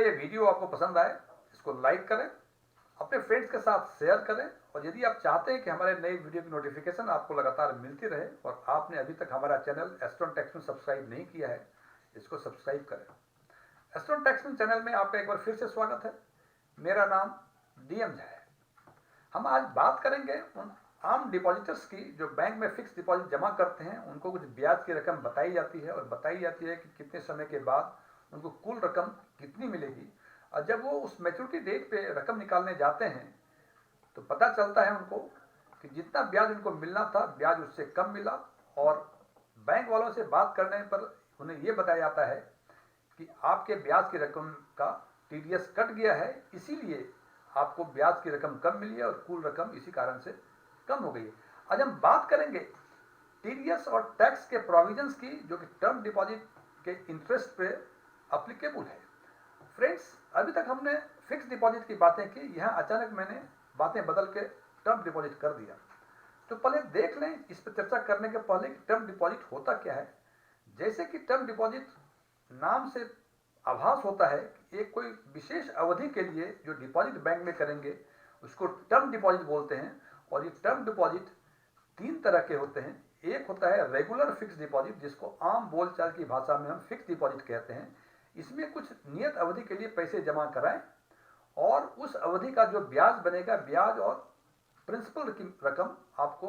ये वीडियो आपको पसंद आए इसको लाइक करें, अपने फ्रेंड्स के साथ शेयर करें, और यदि आप चाहते हैं कि हमारे नई वीडियो की नोटिफिकेशन आपको लगातार मिलती रहे और आपने अभी तक हमारा चैनल एस्ट्रॉन टेक्समैन सब्सक्राइब नहीं किया है, इसको सब्सक्राइब करें। एस्ट्रॉन टेक्समैन चैनल में आपका एक बार फिर से स्वागत है। मेरा नाम डीएम झा है। हम आज बात करेंगे उन आम डिपॉजिटर्स की जो बैंक में फिक्स डिपॉजिट जमा करते हैं। उनको कुछ ब्याज की रकम बताई जाती है और बताई जाती है कि कितने समय के बाद उनको कुल रकम कितनी मिलेगी, और जब वो उस मैच्योरिटी डेट पे रकम निकालने जाते हैं तो पता चलता है उनको कि जितना ब्याज उनको मिलना था ब्याज उससे कम मिला, और बैंक वालों से बात करने पर उन्हें ये बताया जाता है कि आपके ब्याज की रकम का टीडीएस कट गया है, इसीलिए आपको ब्याज की रकम कम मिली है और कुल रकम इसी कारण से कम हो गई है। आज हम बात करेंगे टीडीएस और टैक्स के प्रोविजंस की, जो कि टर्म डिपॉजिट के इंटरेस्ट पे अप्लीकेबल है। फ्रेंड्स, अभी तक हमने फिक्स डिपॉजिट की बातें की, यहाँ अचानक मैंने बातें बदल के टर्म डिपॉजिट कर दिया। तो पहले देख लें इस पर चर्चा करने के पहले कि टर्म डिपॉजिट होता क्या है। जैसे कि टर्म डिपॉजिट नाम से आभास होता है कि एक कोई विशेष अवधि के लिए जो डिपॉजिट बैंक में करेंगे उसको टर्म डिपॉजिट बोलते हैं। और ये टर्म डिपॉजिट तीन तरह के होते हैं। एक होता है रेगुलर फिक्स डिपॉजिट, जिसको आम बोलचाल की भाषा में हम फिक्स डिपॉजिट कहते हैं। इसमें कुछ नियत अवधि के लिए पैसे जमा कराएं और उस अवधि का जो ब्याज बनेगा, ब्याज और प्रिंसिपल की रकम आपको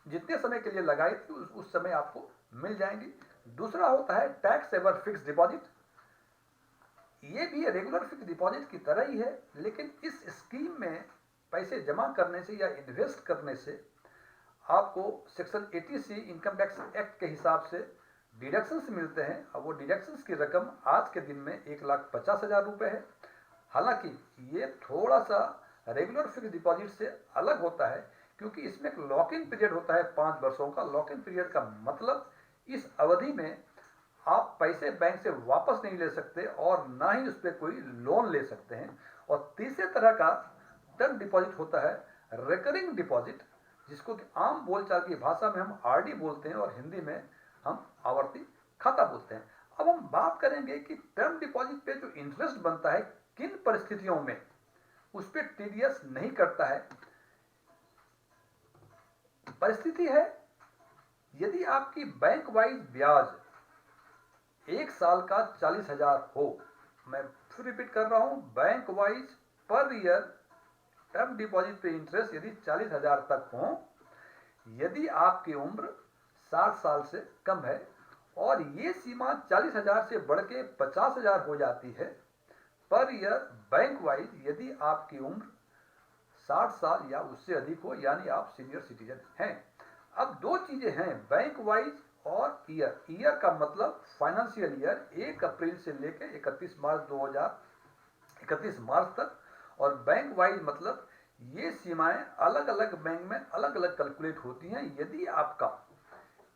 जितने समय के लिए लगाई थी उस समय आपको मिल जाएंगी। दूसरा होता है टैक्स एवर फिक्स डिपॉजिट। ये भी रेगुलर फिक्स डिपॉजिट की तरह ही है, लेकिन इस स्कीम में पैसे जमा करने से या इन्वेस्ट करने से आपको section 80C income tax act के हिसाब से डिडक्शंस मिलते हैं। और वो डिडक्शंस की रकम आज के दिन में 1,50,000 रुपये है। हालांकि ये थोड़ा सा रेगुलर फिक्स डिपॉजिट से अलग होता है, क्योंकि इसमें एक लॉक इन पीरियड होता है 5 वर्षों का। लॉक इन पीरियड का मतलब इस अवधि में आप पैसे बैंक से वापस नहीं ले सकते और ना ही उस पर कोई लोन ले सकते हैं। और तीसरे तरह का टर्म डिपॉजिट होता है रिकरिंग डिपॉजिट, जिसको कि आम बोलचाल की भाषा में हम आरडी बोलते हैं और हिंदी में हम आवर्ती खाता बोलते हैं। अब हम बात करेंगे कि टर्म डिपॉजिट पे जो इंटरेस्ट बनता है किन परिस्थितियों में उस पर टीडीएस नहीं करता है। परिस्थिति है, यदि आपकी बैंक वाइज ब्याज 1 साल का 40,000 हो। मैं फिर रिपीट कर रहा हूं, bank wise per year term deposit पे इंटरेस्ट यदि 40,000 तक हो, यदि आपकी उम्र 60 साल से कम है और ये सीमा 40,000 से बढ़ के 50,000 हो जाती है पर ईयर बैंक वाइज, यदि आपकी उम्र 60 साल या उससे अधिक हो, यानी आप सीनियर सिटीजन हैं। अब दो चीजें हैं, बैंक वाइज और ईयर। ईयर का मतलब फाइनेंशियल ईयर 1 अप्रैल से लेकर 31 मार्च तक, और बैंक वाइज मतलब ये सीमाएं अलग अलग बैंक में अलग अलग कैलकुलेट होती हैं। यदि आपका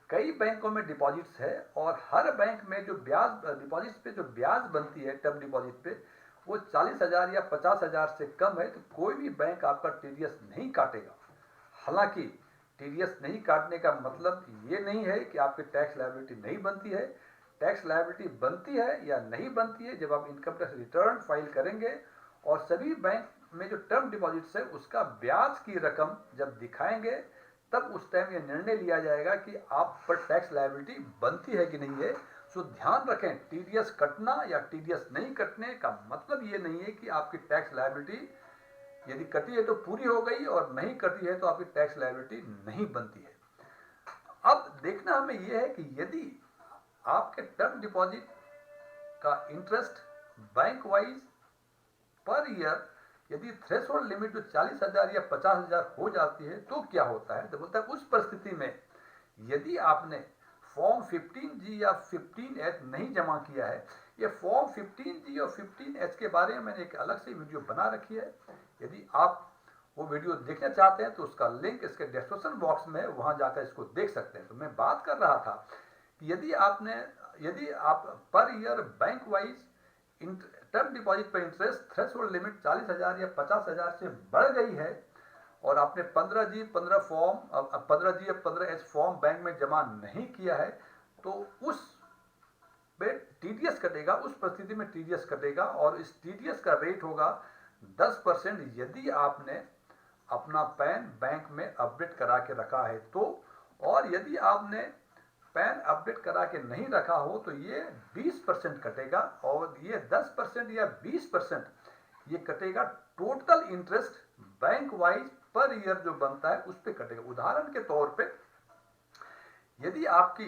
कई बैंकों में डिपॉजिट्स है और हर बैंक में जो ब्याज डिपॉजिट पे जो ब्याज बनती है टर्म डिपॉजिट पे वो 40,000 या 50,000 से कम है, तो कोई भी बैंक आपका टीडीएस नहीं काटेगा। हालांकि टीडीएस नहीं काटने का मतलब ये नहीं है कि आपकी टैक्स लायबिलिटी नहीं बनती है। टैक्स लायबिलिटी बनती है या नहीं बनती है जब आप इनकम टैक्स रिटर्न फाइल करेंगे और सभी बैंक में जो टर्म डिपॉजिट्स है उसका ब्याज की रकम जब दिखाएंगे, तब उस टाइम ये निर्णय लिया जाएगा कि आप पर टैक्स लायबिलिटी बनती है कि नहीं है। सो ध्यान रखें, टीडीएस कटना या टीडीएस नहीं कटने का मतलब ये नहीं है कि आपकी टैक्स लायबिलिटी यदि कटी है तो पूरी हो गई और नहीं कटी है तो आपकी टैक्स लायबिलिटी नहीं बनती है। अब देखना हमें यह है कि यदि आपके टर्म डिपॉजिट का interest bank wise per year यदि थ्रेशोल्ड लिमिट जो 40,000 या 50,000 हो जाती है तो क्या होता है, तो बोलता है उस परिस्थिति में यदि आपने फॉर्म 15G या 15H नहीं जमा किया है, ये फॉर्म 15G और 15H के बारे में मैंने एक अलग से वीडियो बना रखी है। यदि आप वो वीडियो देखना चाहते हैं तो उसका लिंक इसके डिस्क्रिप्शन बॉक्स में, वहां जाकर इसको देख सकते हैं। तो मैं बात कर रहा था कि यदि आप per year bank wise term deposit पर इंटरेस्ट थ्रेशोल्ड लिमिट 40,000 या 50,000 से बढ़ गई है और आपने 15G 15 फॉर्म 15G या 15H फॉर्म बैंक में जमा नहीं किया है, तो उस पे टीडीएस कटेगा, उस परिस्थिति में टीडीएस कटेगा और इस टीडीएस का रेट होगा 10% यदि आपने अपना पैन बैंक में अपडेट करा के रखा है तो। और यदि आपने पैन अपडेट करा के नहीं रखा हो तो ये 20% कटेगा और ये 10% या 20% ये कटेगा total interest bank wise per year जो बनता है उस पर कटेगा। उदाहरण के तौर पे यदि आपकी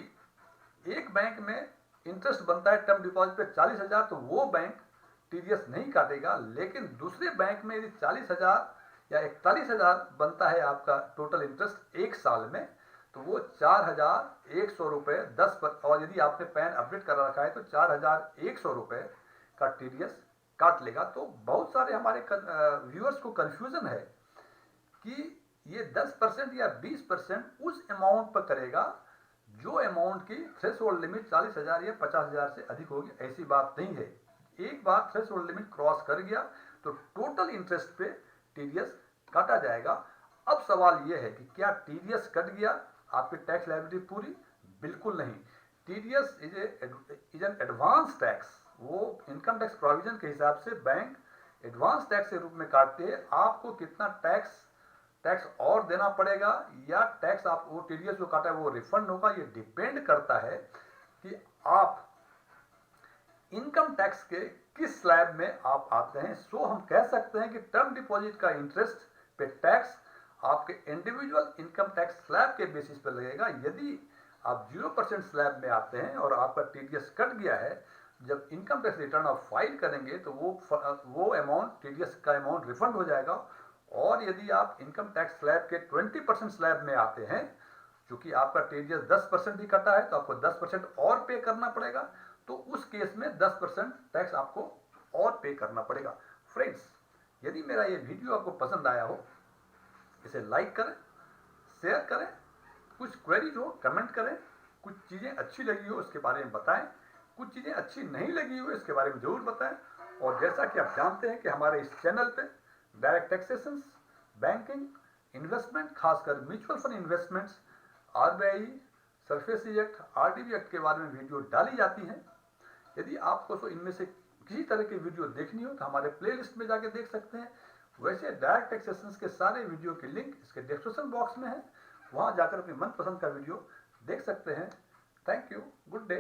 एक बैंक में इंटरेस्ट बनता है टर्म डिपॉजिट पे 40,000 तो वो बैंक टीडीएस नहीं काटेगा, लेकिन दूसरे बैंक में यदि 40,000 या 41,000 बनता है आपका टोटल इंटरेस्ट एक साल में तो वो 4,100 रुपये 10%, और यदि आपने पैन अपडेट करा रखा है तो 4,100 रुपये का टीडीएस काट लेगा। तो बहुत सारे हमारे व्यूअर्स को कंफ्यूजन है कि ये 10% या 20% उस अमाउंट पर करेगा जो अमाउंट की थ्रेशोल्ड लिमिट 40,000 या 50,000 से अधिक होगी। ऐसी बात नहीं है। एक बार थ्रेशोल्ड लिमिट क्रॉस कर गया तो टोटल इंटरेस्ट पे टीडीएस काटा जाएगा। अब सवाल यह है कि क्या टीडीएस कट गया आपकी टैक्स लायबिलिटी पूरी? बिल्कुल नहीं। TDS is an advance tax. वो इनकम टैक्स प्रोविजन के हिसाब से बैंक एडवांस टैक्स के रूप में काटते हैं। आपको कितना टैक्स और देना पड़ेगा या टैक्स आप वो टीडीएस जो काटा है वो रिफंड होगा, ये डिपेंड करता है कि आप इनकम टैक्स के किस स्लैब में आप आते हैं। सो हम कह सकते हैं कि टर्म डिपॉजिट का इंटरेस्ट पे टैक्स आपके इंडिविजुअल इनकम टैक्स स्लैब के बेसिस पर लगेगा। यदि आप 0% स्लैब में आते हैं और आपका टीडीएस कट गया है, जब इनकम टैक्स रिटर्न आप फाइल करेंगे तो वो अमाउंट टीडीएस का अमाउंट रिफंड हो जाएगा। और यदि आप इनकम टैक्स स्लैब के 20% स्लैब में आते हैं, क्योंकि आपका टीडीएस 10% भी कटा है तो आपको 10% और पे करना पड़ेगा, तो उस केस में 10% टैक्स आपको और पे करना पड़ेगा। फ्रेंड्स, यदि मेरा ये वीडियो आपको पसंद आया हो इसे लाइक करें, शेयर करें, कुछ क्वेरीज हो कमेंट करें, कुछ चीज़ें अच्छी लगी हो उसके बारे में बताएं, कुछ चीज़ें अच्छी नहीं लगी हो इसके बारे में जरूर बताएं। और जैसा कि आप जानते हैं कि हमारे इस चैनल पे डायरेक्ट टैक्सेशन, बैंकिंग, इन्वेस्टमेंट, खासकर mutual fund investments, RBI, SARFAESI act, RDB act के बारे में वीडियो डाली जाती हैं। यदि आपको तो इनमें से किसी तरह की वीडियो देखनी हो तो हमारे प्लेलिस्ट में जाके देख सकते हैं। वैसे डायरेक्ट टैक्सेशन के सारे वीडियो के लिंक इसके डिस्क्रिप्शन बॉक्स में है, वहां जाकर अपनी मनपसंद का वीडियो देख सकते हैं। Thank you, good day.